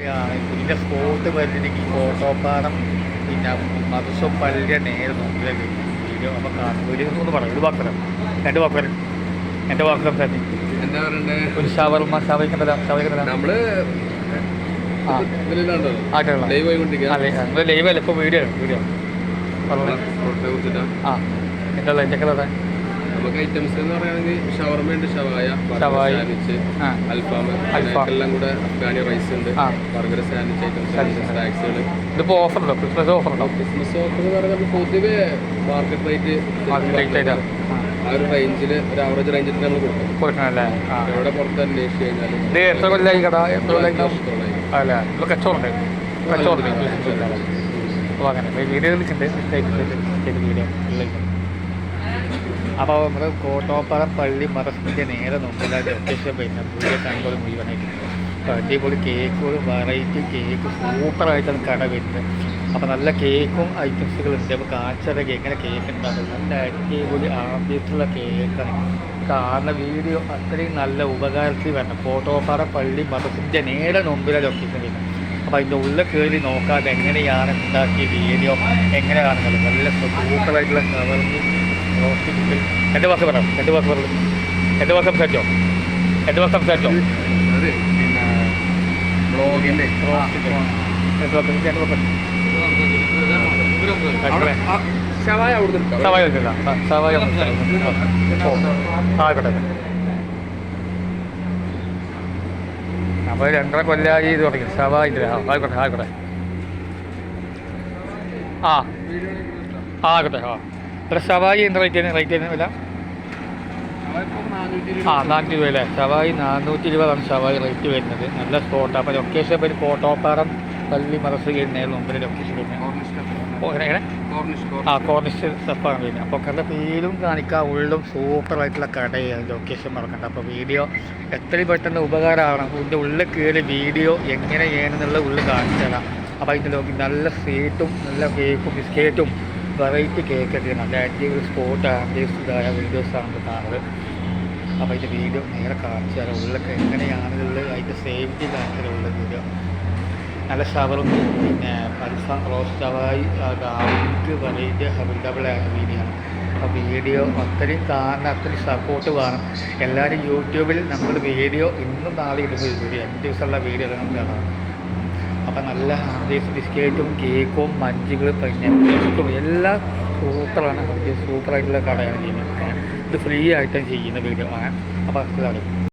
ഇതിൻ്റെ സ്പോട്ട് വരുന്നെങ്കിൽ കോട്ടോപ്പാടം പിന്നെ മധുസം പള്ളിയുടെ നേരെ നോക്കിയത് വീഡിയോ അപ്പോൾ കാണും വീഡിയോ ഒന്ന് പറയാം ഒരു വാക്കരം രണ്ട് വാക്കരം എൻ്റെ വാക്കരം തന്നെ എന്താ പറയണ്ടേ ഒരു ഷവർമ്മ ഷവയ്ക്കണ്ടല്ല നമ്മള് അതെ ലൈവ് അല്ല ഇപ്പോൾ വീഡിയോ ആ എന്താ എന്തൊക്കെ നമുക്ക് ഐറ്റംസ് എന്ന് പറയുകയാണെങ്കിൽ ഷവർമ ഉണ്ട്, ഷവായ, സാൻഡ്വിച്ച്, അൽഫാം എല്ലാം കൂടെ അഫ്ഗാനി റൈസ് ഉണ്ട്, ബർഗർ, സാൻഡ്വിച്ച് ഐറ്റംസ്, സ്നാക്സുകൾ. ഇതിപ്പോൾ ഓഫറുണ്ടോ? ക്രിസ്മസ് ഓഫറുണ്ടോ? ക്രിസ്മസ് ഓഫർ എന്ന് പറയുന്നത് പൊതുവെ മാർക്കറ്റ് റേറ്റ് ആ ഒരു റേഞ്ചിൽ ഒരു ആവറേജ് റേഞ്ചിൽ നമ്മൾ കൊടുക്കണല്ലേ? ഇവിടെ പുറത്ത് അന്വേഷിച്ച് കഴിഞ്ഞാൽ ഇത് എത്ര കൊല്ലമായി കട? എത്ര കൊല്ലം അല്ലേ? ഇപ്പോൾ കച്ചവടം അപ്പോൾ അങ്ങനെ വീഡിയോയിലുണ്ട് വീഡിയോ. അപ്പോൾ നമ്മൾ കോട്ടോപ്പാറം പള്ളി മറസിൻ്റെ നേരെ നോക്കില്ല ലൊക്കേഷൻ പിന്നെ പുതിയ കണ്ടോൾ മുഴുവനായിട്ട് അടിപൊളി കേക്കുകളും വെറൈറ്റി കേക്ക് സൂപ്പറായിട്ടാണ് കട വരുന്നത്. അപ്പോൾ നല്ല കേക്കും ഐറ്റംസുകളുണ്ട്. അപ്പോൾ കാച്ചറ എങ്ങനെ കേക്ക് ഉണ്ടാകും, നല്ല അടിപൊളി ആദ്യത്തുള്ള കേക്കാണ്. കാണുന്ന വീഡിയോ അത്രയും നല്ല ഉപകാരത്തിൽ വരണം. കോട്ടോപ്പാറ പള്ളി മറസിൻ്റെ നേരെ മുമ്പിലെ ലൊക്കേഷൻ വരുന്നത്. അപ്പോൾ അതിൻ്റെ ഉള്ളിൽ കയറി നോക്കാതെ എങ്ങനെയാണ് ഉണ്ടാക്കിയ വീഡിയോ എങ്ങനെ കാണുന്നത് നല്ല സൂപ്പറായിട്ടുള്ള ഷവർമ്മ എൻ്റെ വാക്ക് പറയാം എൻ്റെ വാക്ക് സംസാരിച്ചോ പിന്നെ ബ്ലോഗിൻ്റെ ഷവായ ആയിക്കോട്ടെ. അപ്പോൾ 2.5 കൊല്ലമായി ഇത് തുടങ്ങി ഷവായിൻ്റെ. ആയിക്കോട്ടെ ആയിക്കോട്ടെ. ഇവിടെ ഷവായി എന്താ റേറ്റ് വില? 400 രൂപ അല്ലേ? ഷവായി 420 ഷവായി റേറ്റ് വരുന്നത്. നല്ല സ്പോട്ടാണ്. അപ്പോൾ ലൊക്കേഷൻ പേര് കോട്ടോപ്പാറം പള്ളി മറസ് നേരെ മുമ്പിൽ ലൊക്കേഷൻ വരുന്നത് കോർണിഷ് സ്റ്റെപ്പാണ് വരുന്നത്. അപ്പോൾ കണ്ട പേരും കാണിക്കാം, ഉള്ളും സൂപ്പറായിട്ടുള്ള കടയാണ്. ലൊക്കേഷൻ മറക്കണ്ട. അപ്പോൾ വീഡിയോ എത്രയും പെട്ടെന്ന് ഉപകാരമാണ്. ഇതിൻ്റെ ഉള്ളിൽ കയറി വീഡിയോ എങ്ങനെയാണെന്നുള്ള ഉള്ളിൽ കാണിച്ചു തരാം. അപ്പോൾ അതിൻ്റെ നല്ല സീറ്റും നല്ല കേക്കും ബിസ്ക്കറ്റും വെറൈറ്റി കേക്കൊക്കെ നല്ല അടിപൊളി സ്പോട്ട് ആംബിയൻസ്ഡായ വീഡിയോസാണ് കാണുന്നത്. അപ്പോൾ അതിൻ്റെ വീഡിയോ നേരെ കാണിച്ചു തരാം. ഉള്ളിലൊക്കെ എങ്ങനെയാണെന്നുള്ളത് അതിൻ്റെ സേഫ്റ്റി കാണിച്ചുള്ള വീഡിയോ. നല്ല ഷവർമ്മ പിന്നെ അൽഫാം റോസ്റ്റ് ഷവായി ഗാർലിക് വെറൈറ്റി ഹബിൾഡബിൾ വീഡിയോ ആണ്. അപ്പോൾ വീഡിയോ അത്രയും കാണുന്ന അത്രയും സപ്പോർട്ട് വേണം. എല്ലാവരും യൂട്യൂബിൽ നമ്മൾ വീഡിയോ ഇന്നും നാളെ ഇടുമ്പോൾ വീഡിയോ 5 ദിവസമുള്ള വീഡിയോ നമുക്ക് കാണാം. അപ്പം നല്ല ആംബിയൻസ് ബിസ്ക്കറ്റും കേക്കും മഞ്ചുകളും പിന്നെ കേക്കും എല്ലാം സൂപ്പറാണ്. സൂപ്പറായിട്ടുള്ള കടയാണ് ചെയ്യുന്നത്. ഇത് ഫ്രീ ആയിട്ടാണ് ചെയ്യുന്ന വീഡിയോ. അപ്പോൾ